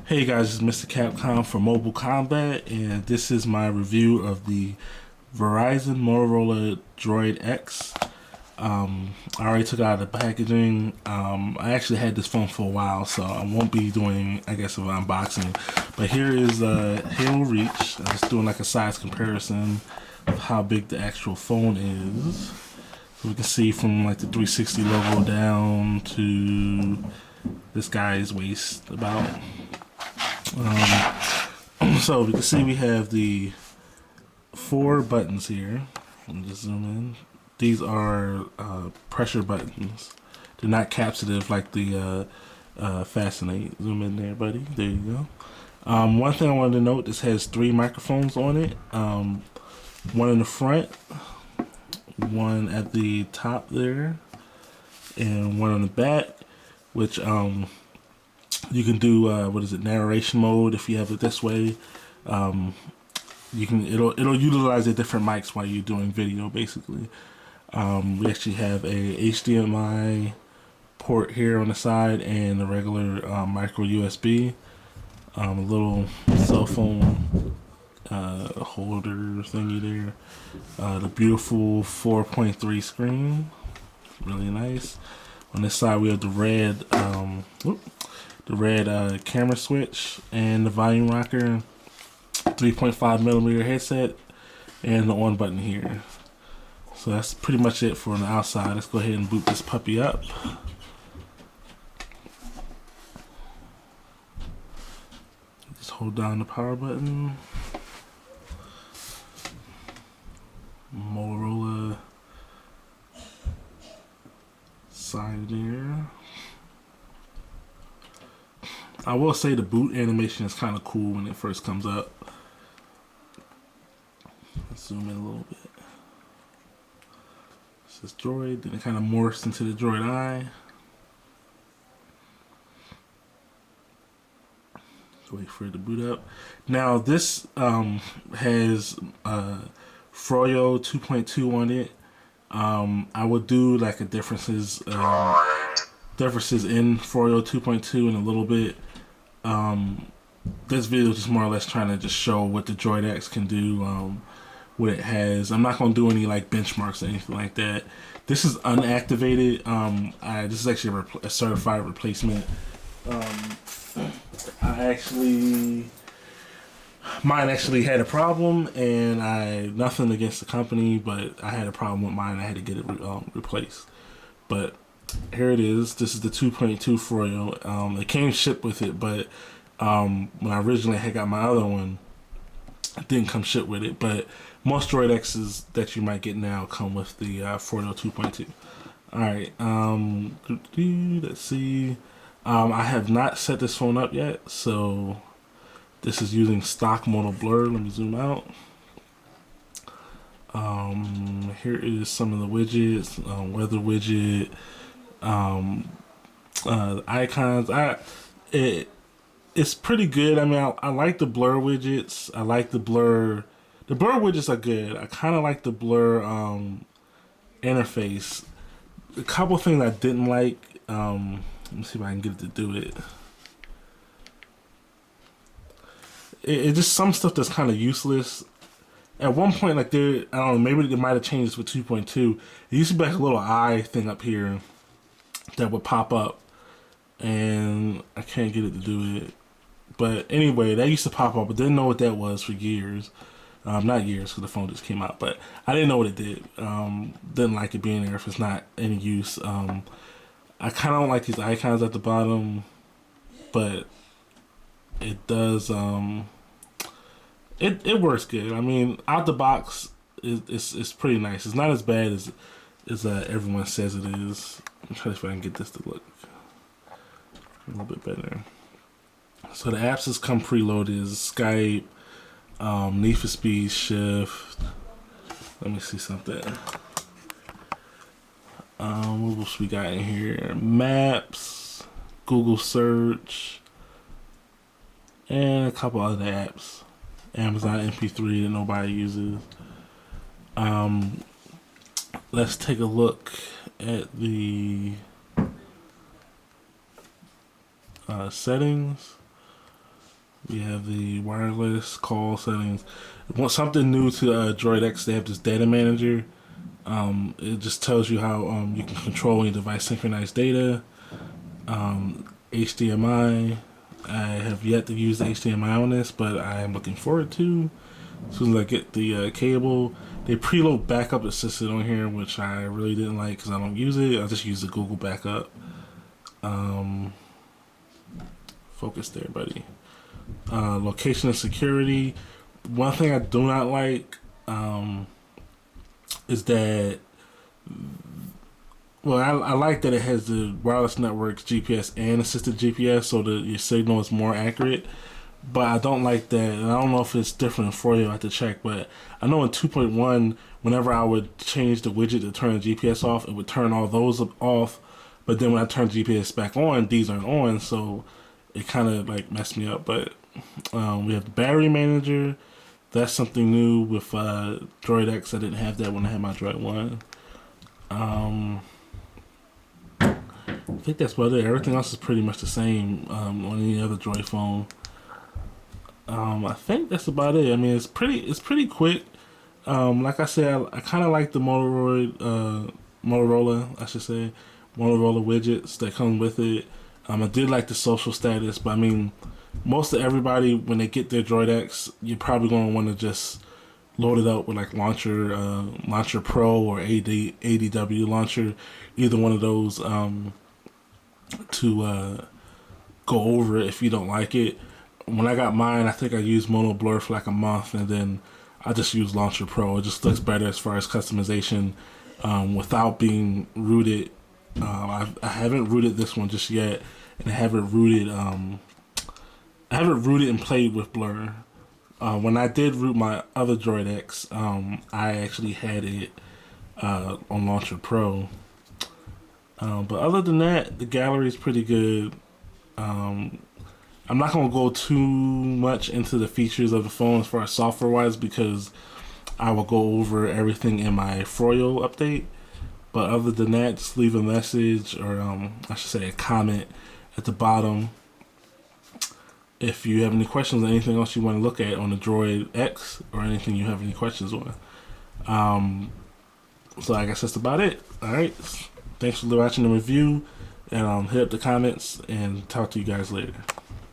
Hey guys, it's Mr. Capcom for Mobile Combat, and this is my review of the Verizon Motorola Droid X. I already took it out of the packaging. I actually had this phone for a while, so I won't be doing, I guess, an unboxing. But here is Halo Reach. I'm just doing like a size comparison of how big the actual phone is. So we can see from like the 360 logo down to this guy's waist about. So we can see we have the 4 buttons here. Let me just zoom in. These are pressure buttons. They're not capsative like the Fascinate. Zoom in there, buddy. There you go. One thing I wanted to note: this has 3 microphones on it. One in the front, one at the top there, and one on the back. Which you can do narration mode if you have it this way. It'll utilize the different mics while you're doing video basically. We actually have a HDMI port here on the side and a regular micro USB. A little cell phone holder thingy there. The beautiful 4.3 screen, really nice. On this side we have the red camera switch and the volume rocker, 3.5mm headset, and the on button here. So that's pretty much it for the outside. Let's go ahead and boot this puppy up. Just hold down the power button. Motorola side there. I will say the boot animation is kind of cool when it first comes up. Let's zoom in a little bit. This is Droid, then it kind of morphs into the Droid Eye. Let's wait for it to boot up. Now this has Froyo 2.2 on it. I will do like a differences in Froyo 2.2 in a little bit. This video is just more or less trying to just show what the Droid X can do, what it has. I'm not going to do any like benchmarks or anything like that. This is unactivated. This is actually a certified replacement. Mine actually had a problem, and nothing against the company, but I had a problem with mine. I had to get it replaced. But here it is. This is the 2.2 Froyo. It came shipped with it, but when I originally had got my other one, it didn't come shipped with it. But most Droid X's that you might get now come with the Froyo 2.2. Alright, let's see. I have not set this phone up yet, so this is using stock mono blur. Let me zoom out. Here is some of the widgets, weather widget, icons. It's pretty good. I mean, I like the blur widgets. I like the blur. The blur widgets are good. I kind of like the blur interface. A couple things I didn't like. Let me see if I can get it to do it. It just some stuff that's kind of useless. At one point, like I don't know, maybe they might have changed this with 2.2. It used to be like a little eye thing up here that would pop up, and I can't get it to do it. But anyway, that used to pop up, but didn't know what that was for years. Not years, because the phone just came out, but I didn't know what it did. Didn't like it being there if it's not any use. I kind of don't like these icons at the bottom, but it does. It works good. I mean, out the box, it's pretty nice. It's not as bad as everyone says it is. I'm trying to see if I can get this to look a little bit better. So the apps that's come preloaded is Skype, Need for Speed Shift. Let me see something. What else we got in here? Maps, Google Search, and a couple other apps. Amazon MP3 that nobody uses. Let's take a look at the settings. We have the wireless call settings. Want something new to Droid X? They have this data manager. It just tells you how you can control your device synchronized data. HDMI. I have yet to use the HDMI on this, but I am looking forward to. As soon as I get the cable, they preload backup assistant on here, which I really didn't like because I don't use it. I just use the Google backup. Focus there, buddy. Location and security. One thing I do not like is that, well, I like that it has the wireless networks, GPS, and assisted GPS, so that your signal is more accurate. But I don't like that, and I don't know if it's different for you. I have to check, but I know in 2.1, whenever I would change the widget to turn the GPS off, it would turn all those off. But then when I turn GPS back on, these aren't on, so it kind of like messed me up. But we have the battery manager. That's something new with Droid X. I didn't have that when I had my Droid 1. I think that's about it. Everything else is pretty much the same on any other Droid phone. I think that's about it. I mean, it's pretty quick. Like I said, I kind of like the Motorola, I should say, Motorola widgets that come with it. I did like the social status, but I mean, most of everybody when they get their Droid X, you're probably going to want to just load it up with like Launcher Pro or ADW Launcher, either one of those to go over it if you don't like it. When I got mine, I think I used Mono Blur for like a month, and then I just used Launcher Pro. It just looks better as far as customization without being rooted. I haven't rooted this one just yet, and I haven't rooted and played with Blur. When I did root my other Droid X, I actually had it on Launcher Pro. But other than that, the gallery is pretty good. I'm not going to go too much into the features of the phone as far as software-wise because I will go over everything in my Froyo update. But other than that, just leave a message or I should say a comment at the bottom if you have any questions or anything else you want to look at on the Droid X or anything you have any questions on. So I guess that's about it. Alright, thanks for watching the review, and hit up the comments and talk to you guys later.